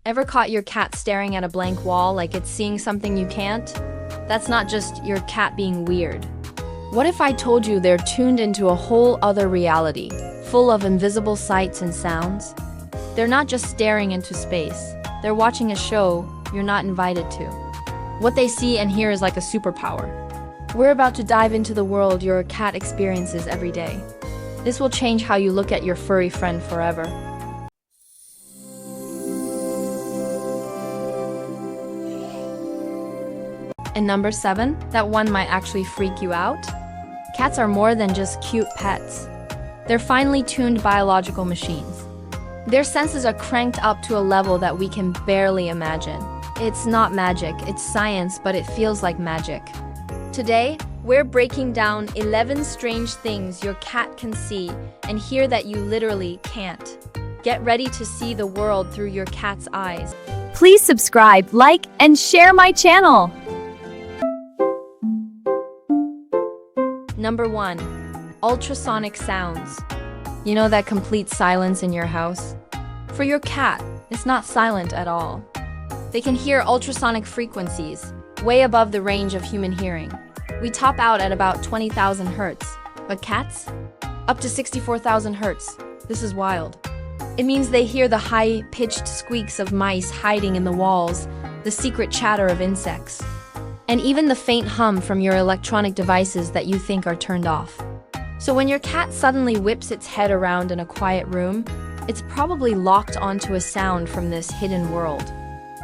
Ever caught your cat staring at a blank wall like it's seeing something you can't? That's not just your cat being weird. What if I told you they're tuned into a whole other reality, full of invisible sights and sounds? They're not just staring into space. They're watching a show you're not invited to. What they see and hear is like a superpower. We're about to dive into the world your cat experiences every day. This will change how you look at your furry friend forever. And number 7, that one might actually freak you out. Cats are more than just cute pets. They're finely tuned biological machines. Their senses are cranked up to a level that we can barely imagine. It's not magic, it's science, but it feels like magic. Today, we're breaking down 11 strange things your cat can see and hear that you literally can't. Get ready to see the world through your cat's eyes. Please subscribe, like, and share my channel. Number 1. Ultrasonic sounds. You know that complete silence in your house? For your cat, it's not silent at all. They can hear ultrasonic frequencies, way above the range of human hearing. We top out at about 20,000 hertz, but cats? Up to 64,000 hertz. This is wild. It means they hear the high-pitched squeaks of mice hiding in the walls, the secret chatter of insects, and even the faint hum from your electronic devices that you think are turned off. So when your cat suddenly whips its head around in a quiet room, it's probably locked onto a sound from this hidden world.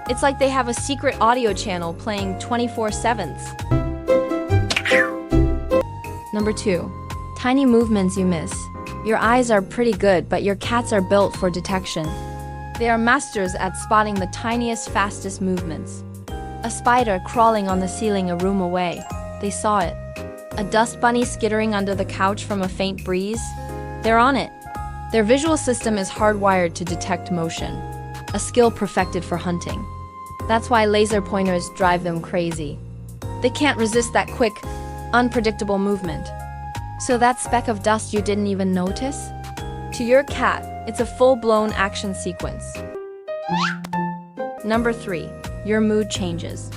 It's like they have a secret audio channel playing 24/7. Number 2. Tiny movements you miss. Your eyes are pretty good, but your cats are built for detection. They are masters at spotting the tiniest, fastest movements. A spider crawling on the ceiling a room away. They saw it. A dust bunny skittering under the couch from a faint breeze. They're on it. Their visual system is hardwired to detect motion, a skill perfected for hunting. That's why laser pointers drive them crazy. They can't resist that quick, unpredictable movement. So that speck of dust you didn't even notice? To your cat, it's a full-blown action sequence. Number 3. Your mood changes.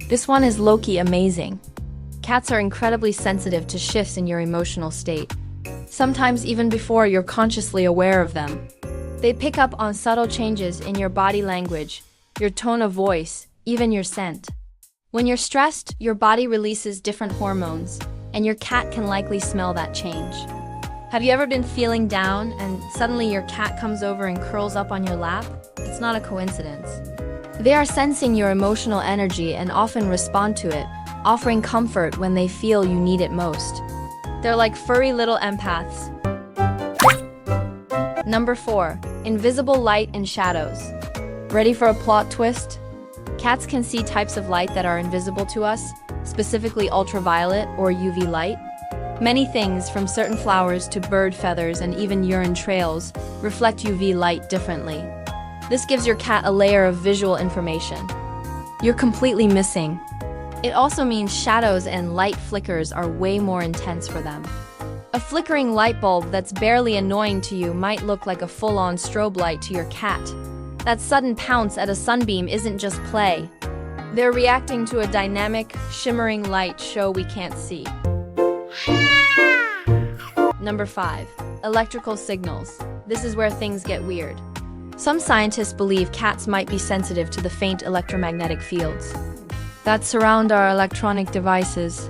This one is low-key amazing. Cats are incredibly sensitive to shifts in your emotional state, sometimes even before you're consciously aware of them. They pick up on subtle changes in your body language, your tone of voice, even your scent. When you're stressed, your body releases different hormones, and your cat can likely smell that change. Have you ever been feeling down and suddenly your cat comes over and curls up on your lap? It's not a coincidence. They are sensing your emotional energy and often respond to it, offering comfort when they feel you need it most. They're like furry little empaths. Number 4. Invisible light and shadows. Ready for a plot twist? Cats can see types of light that are invisible to us, specifically ultraviolet or UV light. Many things, from certain flowers to bird feathers and even urine trails, reflect UV light differently. This gives your cat a layer of visual information you're completely missing. It also means shadows and light flickers are way more intense for them. A flickering light bulb that's barely annoying to you might look like a full-on strobe light to your cat. That sudden pounce at a sunbeam isn't just play. They're reacting to a dynamic, shimmering light show we can't see. Number 5. Electrical signals. This is where things get weird. Some scientists believe cats might be sensitive to the faint electromagnetic fields that surround our electronic devices.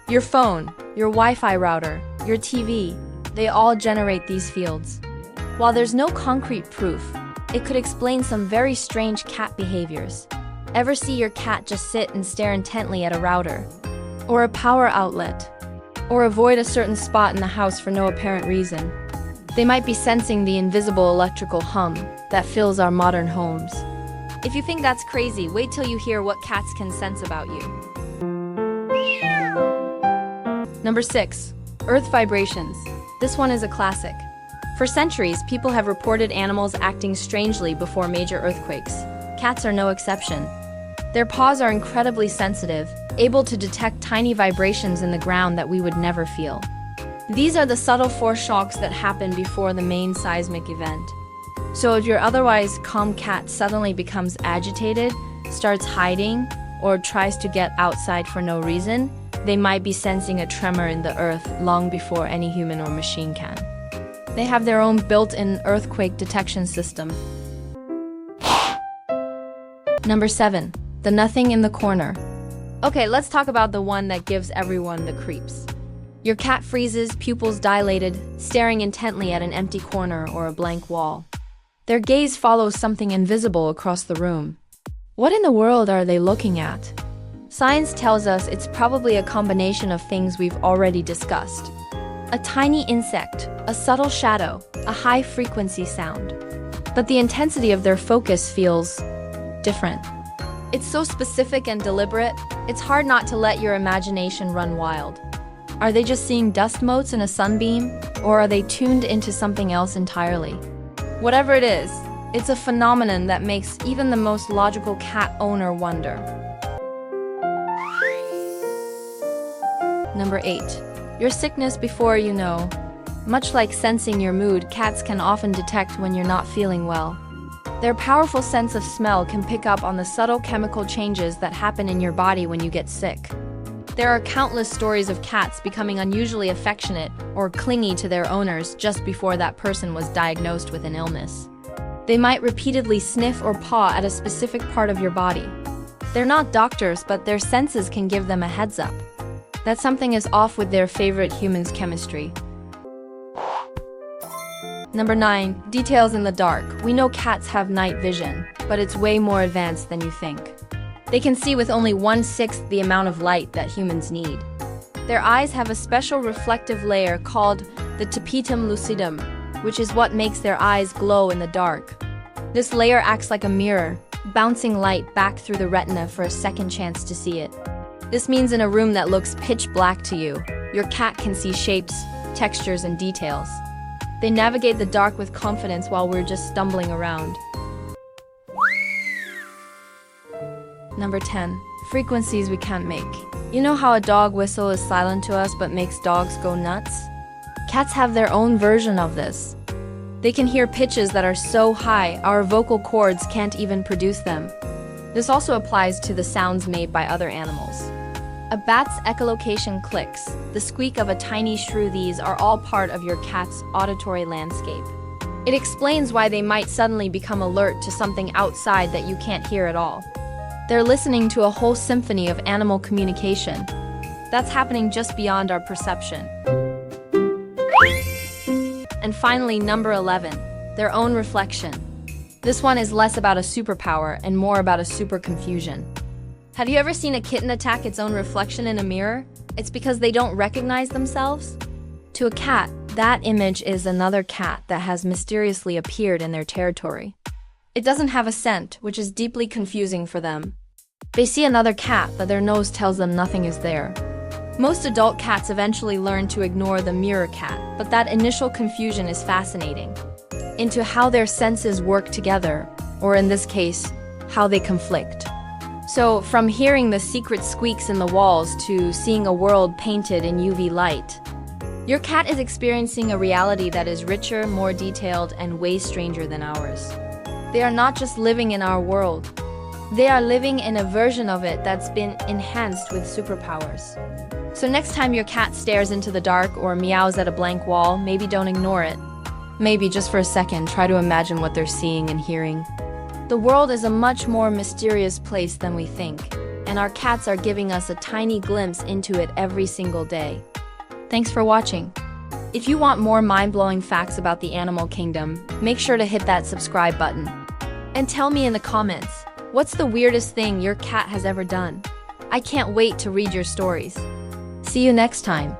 Your phone, your Wi-Fi router, your TV, they all generate these fields. While there's no concrete proof, it could explain some very strange cat behaviors. Ever see your cat just sit and stare intently at a router, or a power outlet, or avoid a certain spot in the house for no apparent reason? They might be sensing the invisible electrical hum that fills our modern homes. If you think that's crazy, wait till you hear what cats can sense about you. Number 6. Earth vibrations. This one is a classic. For centuries, people have reported animals acting strangely before major earthquakes. Cats are no exception. Their paws are incredibly sensitive, able to detect tiny vibrations in the ground that we would never feel. These are the subtle foreshocks that happen before the main seismic event. So if your otherwise calm cat suddenly becomes agitated, starts hiding, or tries to get outside for no reason, they might be sensing a tremor in the earth long before any human or machine can. They have their own built-in earthquake detection system. Number 7. The nothing in the corner. Okay, let's talk about the one that gives everyone the creeps. Your cat freezes, pupils dilated, staring intently at an empty corner or a blank wall. Their gaze follows something invisible across the room. What in the world are they looking at? Science tells us it's probably a combination of things we've already discussed. A tiny insect, a subtle shadow, a high-frequency sound. But the intensity of their focus feels different. It's so specific and deliberate, it's hard not to let your imagination run wild. Are they just seeing dust motes in a sunbeam, or are they tuned into something else entirely? Whatever it is, it's a phenomenon that makes even the most logical cat owner wonder. Number 8. Your sickness before you know. Much like sensing your mood, cats can often detect when you're not feeling well. Their powerful sense of smell can pick up on the subtle chemical changes that happen in your body when you get sick. There are countless stories of cats becoming unusually affectionate or clingy to their owners just before that person was diagnosed with an illness. They might repeatedly sniff or paw at a specific part of your body. They're not doctors, but their senses can give them a heads up that something is off with their favorite human's chemistry. Number 9. Details in the dark. We know cats have night vision, but it's way more advanced than you think. They can see with only 1/6 the amount of light that humans need. Their eyes have a special reflective layer called the tapetum lucidum, which is what makes their eyes glow in the dark. This layer acts like a mirror, bouncing light back through the retina for a second chance to see it. This means in a room that looks pitch black to you, your cat can see shapes, textures, and details. They navigate the dark with confidence while we're just stumbling around. Number 10. Frequencies we can't make. You know how a dog whistle is silent to us but makes dogs go nuts? Cats have their own version of this. They can hear pitches that are so high, our vocal cords can't even produce them. This also applies to the sounds made by other animals. A bat's echolocation clicks, the squeak of a tiny shrew, these are all part of your cat's auditory landscape. It explains why they might suddenly become alert to something outside that you can't hear at all. They're listening to a whole symphony of animal communication. That's happening just beyond our perception. And finally, number 11, their own reflection. This one is less about a superpower and more about a super confusion. Have you ever seen a kitten attack its own reflection in a mirror? It's because they don't recognize themselves. To a cat, that image is another cat that has mysteriously appeared in their territory. It doesn't have a scent, which is deeply confusing for them. They see another cat, but their nose tells them nothing is there. Most adult cats eventually learn to ignore the mirror cat, but that initial confusion is fascinating. Into how their senses work together, or in this case, how they conflict. So, from hearing the secret squeaks in the walls to seeing a world painted in UV light, your cat is experiencing a reality that is richer, more detailed, and way stranger than ours. They are not just living in our world. They are living in a version of it that's been enhanced with superpowers. So next time your cat stares into the dark or meows at a blank wall, maybe don't ignore it. Maybe just for a second, try to imagine what they're seeing and hearing. The world is a much more mysterious place than we think, and our cats are giving us a tiny glimpse into it every single day. Thanks for watching. If you want more mind-blowing facts about the animal kingdom, make sure to hit that subscribe button. And tell me in the comments, what's the weirdest thing your cat has ever done? I can't wait to read your stories. See you next time.